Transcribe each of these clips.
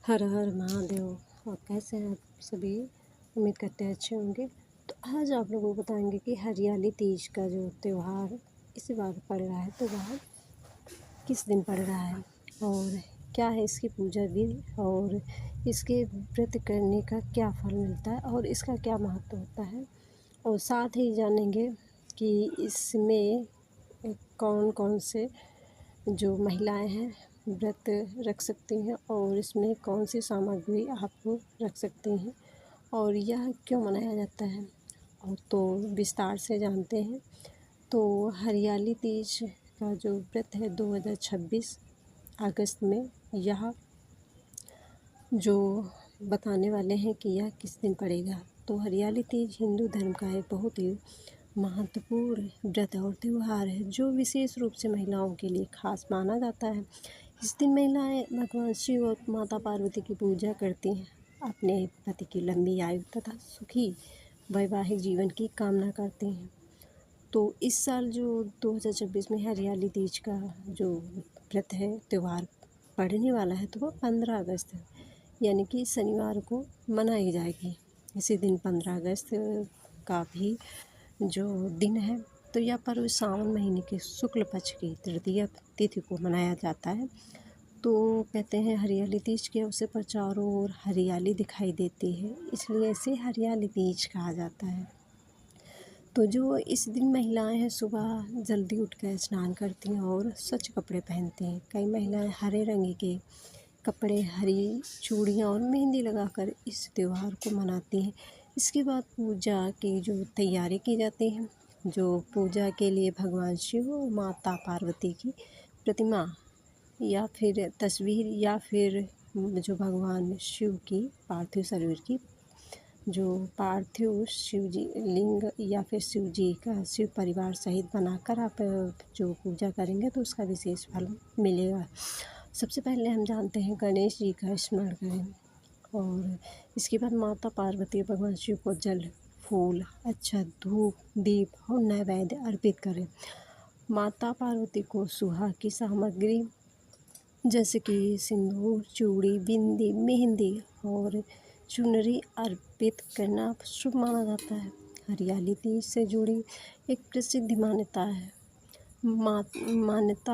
हर हर महादेव। और कैसे हैं आप सभी? उम्मीद करते हैं अच्छे होंगे। तो आज आप लोगों को बताएंगे कि हरियाली तीज का जो त्यौहार इस बार पड़ रहा है तो वह किस दिन पड़ रहा है और क्या है इसकी पूजा विधि और इसके व्रत करने का क्या फल मिलता है और इसका क्या महत्व होता है। और साथ ही जानेंगे कि इसमें कौन कौन से जो महिलाएं हैं व्रत रख सकती हैं और इसमें कौन सी सामग्री आप रख सकती हैं और यह क्यों मनाया जाता है और तो विस्तार से जानते हैं। तो हरियाली तीज का जो व्रत है 2026 अगस्त में यह जो बताने वाले हैं कि यह किस दिन पड़ेगा। तो हरियाली तीज हिंदू धर्म का एक बहुत ही महत्वपूर्ण व्रत और त्यौहार है जो विशेष रूप से महिलाओं के लिए खास माना जाता है। इस दिन महिलाएं भगवान शिव और माता पार्वती की पूजा करती हैं, अपने पति की लंबी आयु तथा सुखी वैवाहिक जीवन की कामना करती हैं। तो इस साल जो 2026 में हरियाली तीज का जो व्रत है त्यौहार पड़ने वाला है तो वो 15 अगस्त है, यानी कि शनिवार को मनाई जाएगी। इसी दिन 15 अगस्त का भी जो दिन है तो यह पर्व सावन महीने के शुक्ल पक्ष की तृतीया तिथि को मनाया जाता है। तो कहते हैं हरियाली तीज के अवसर पर चारों ओर हरियाली दिखाई देती है, इसलिए इसे हरियाली तीज कहा जाता है। तो जो इस दिन महिलाएं हैं सुबह जल्दी उठकर स्नान करती हैं और स्वच्छ कपड़े पहनती हैं। कई महिलाएं हरे रंग के कपड़े, हरी चूड़ियाँ और मेहंदी लगाकर इस त्यौहार को मनाती हैं। इसके बाद पूजा की जो तैयारी की जाती है, जो पूजा के लिए भगवान शिव और माता पार्वती की प्रतिमा या फिर तस्वीर या फिर जो भगवान शिव की पार्थिव शरीर की जो पार्थिव शिव जी लिंग या फिर शिव जी का शिव परिवार सहित बनाकर आप जो पूजा करेंगे तो उसका विशेष फल मिलेगा। सबसे पहले हम जानते हैं गणेश जी का स्मरण करें और इसके बाद माता पार्वती भगवान शिव को जल, फूल, अक्षत, धूप, दीप और नैवेद्य अर्पित करें। माता पार्वती को सुहाग की सामग्री जैसे कि सिंदूर, चूड़ी, बिंदी, मेहंदी और चुनरी अर्पित करना शुभ माना जाता है। हरियाली तीज से जुड़ी एक प्रसिद्ध मान्यता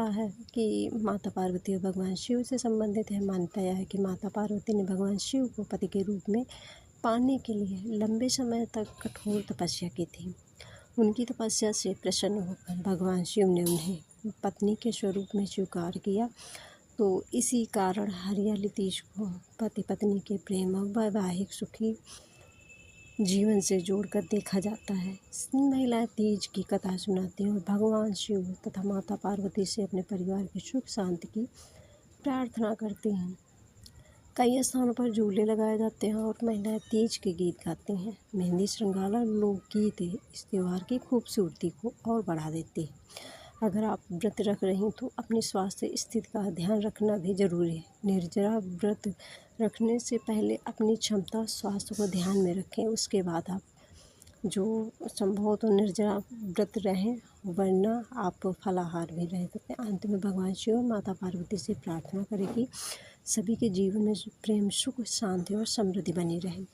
है कि माता पार्वती और भगवान शिव से संबंधित है। मान्यता यह है कि माता पार्वती ने भगवान शिव को पति के रूप में पाने के लिए लंबे समय तक कठोर तपस्या की थी। उनकी तपस्या से प्रसन्न होकर भगवान शिव ने उन्हें पत्नी के स्वरूप में स्वीकार किया। तो इसी कारण हरियाली तीज को पति पत्नी के प्रेम और वैवाहिक सुखी जीवन से जोड़कर देखा जाता है। इसमें महिलाएं तीज की कथा सुनाती हैं और भगवान शिव तथा माता पार्वती से अपने परिवार की सुख शांति की प्रार्थना करती हैं। कई स्थानों पर झूले लगाए जाते हैं और महिलाएं तीज के गीत गाती हैं। मेहंदी, श्रृंगार और लोकगीत इस त्यौहार की खूबसूरती को और बढ़ा देते हैं। अगर आप व्रत रख रही हैं तो अपनी स्वास्थ्य स्थिति का ध्यान रखना भी ज़रूरी है। निर्जला व्रत रखने से पहले अपनी क्षमता स्वास्थ्य को ध्यान में रखें, उसके बाद आप जो संभव हो तो निर्जला व्रत रहें, वरना आप फलाहार भी रह सकते हैं। अंत में भगवान शिव और माता पार्वती से प्रार्थना करें कि सभी के जीवन में प्रेम, सुख, शांति और समृद्धि बनी रहे।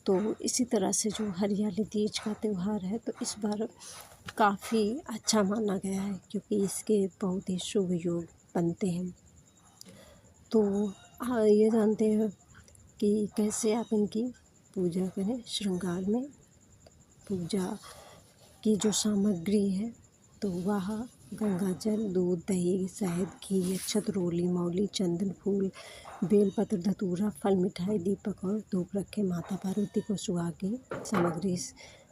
तो इसी तरह से जो हरियाली तीज का त्यौहार है तो इस बार काफ़ी अच्छा माना गया है क्योंकि इसके बहुत ही शुभ योग बनते हैं। तो हाँ, ये जानते हैं कि कैसे आप इनकी पूजा करें। श्रृंगार में पूजा की जो सामग्री है तो वह गंगा जल, दूध, दही, शहद, घी, अक्षत, रोली, मौली, चंदन, फूल, बेलपत्र, धतूरा, फल, मिठाई, दीपक और धूप रखें। माता पार्वती को सुहाग की सामग्री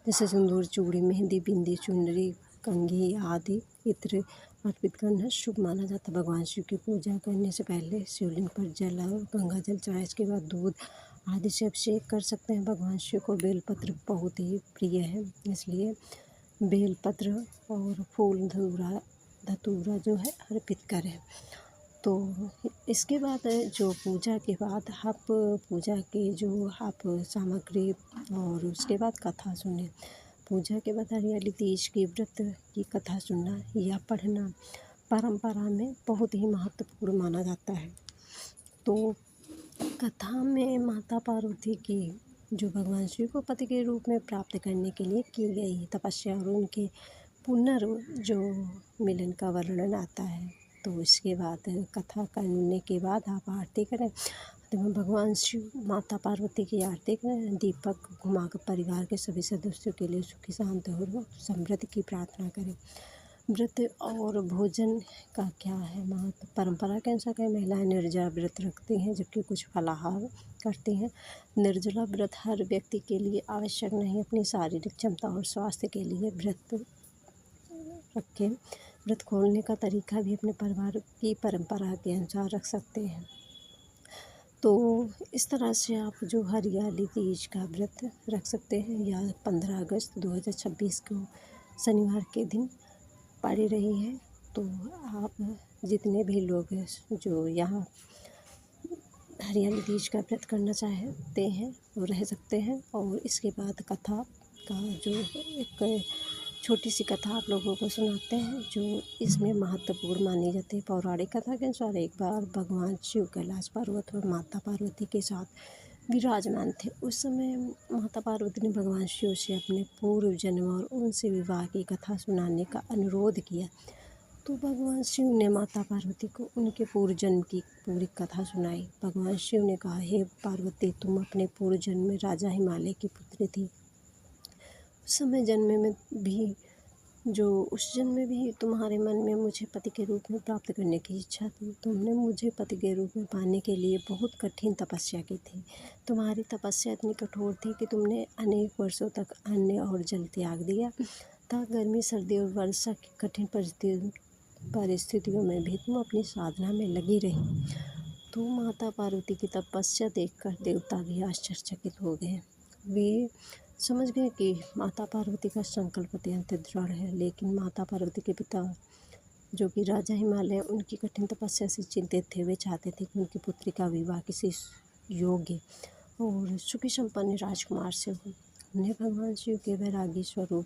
जैसे सिंदूर, चूड़ी, मेहंदी, बिंदी, चुनरी, कंघी आदि इत्र अर्पित करना शुभ माना जाता है। भगवान शिव की पूजा करने से पहले शिवलिंग पर जल और गंगा जल चढ़ाए, इसके बाद दूध आदि से अभिषेक कर सकते हैं। भगवान शिव को बेलपत्र बहुत ही प्रिय है, इसलिए बेलपत्र और फूल धतूरा जो है अर्पित करें। तो इसके बाद जो पूजा के बाद आप पूजा के जो आप सामग्री और उसके बाद कथा सुने। पूजा के बाद हरियाली तीज की व्रत की कथा सुनना या पढ़ना परंपरा में बहुत ही महत्वपूर्ण माना जाता है। तो कथा में माता पार्वती की जो भगवान शिव को पति के रूप में प्राप्त करने के लिए की गई तपस्या और उनके जो मिलन का वर्णन आता है। तो इसके बाद कथा करने के बाद आप आरती करें, तो भगवान शिव माता पार्वती की आरती करें, दीपक घुमाकर परिवार के सभी सदस्यों के लिए सुखी शांति और समृद्धि की प्रार्थना करें। व्रत और भोजन का क्या है महत्व? परंपरा के अनुसार कई महिलाएं निर्जला व्रत रखती हैं, जबकि कुछ फलाहार करती हैं। निर्जला व्रत हर व्यक्ति के लिए आवश्यक नहीं, अपनी शारीरिक क्षमता और स्वास्थ्य के लिए व्रत रखें। व्रत खोलने का तरीका भी अपने परिवार की परंपरा के अनुसार रख सकते हैं। तो इस तरह से आप जो हरियाली तीज का व्रत रख सकते हैं, या 15 अगस्त 2026 को शनिवार के दिन पड़ रही है। तो आप जितने भी लोग जो यहाँ हरियाली तीज का व्रत करना चाहते हैं वो रह सकते हैं। और इसके बाद कथा का जो एक छोटी सी कथा आप लोगों को सुनाते हैं, जो इसमें महत्वपूर्ण मानी जाती है। पौराणिक कथा के अनुसार एक बार भगवान शिव कैलाश पर्वत पर माता पार्वती के साथ विराजमान थे। उस समय माता पार्वती ने भगवान शिव से अपने पूर्व जन्म और उनसे विवाह की कथा सुनाने का अनुरोध किया। तो भगवान शिव ने माता पार्वती को उनके पूर्व जन्म की पूरी कथा सुनाई। भगवान शिव ने कहा, हे पार्वती, तुम अपने पूर्व जन्म में राजा हिमालय की पुत्री थी। उस जन्म में भी तुम्हारे मन में मुझे पति के रूप में प्राप्त करने की इच्छा थी। तुमने मुझे पति के रूप में पाने के लिए बहुत कठिन तपस्या की थी। तुम्हारी तपस्या इतनी कठोर थी कि तुमने अनेक वर्षों तक अन्न और जल त्याग दिया था। गर्मी, सर्दी और वर्षा की कठिन परिस्थितियों में भी तुम अपनी साधना में लगी रही। तो माता पार्वती की तपस्या देखकर देवता भी आश्चर्यचकित हो गए। वे समझ गए कि माता पार्वती का संकल्प अत्यंत दृढ़ है। लेकिन माता पार्वती के पिता, जो कि राजा हिमालय, उनकी कठिन तपस्या से चिंतित थे। वे चाहते थे कि उनकी पुत्री का विवाह किसी योग्य और सुखी संपन्न राजकुमार से हो। उन्हें भगवान शिव के वैरागी स्वरूप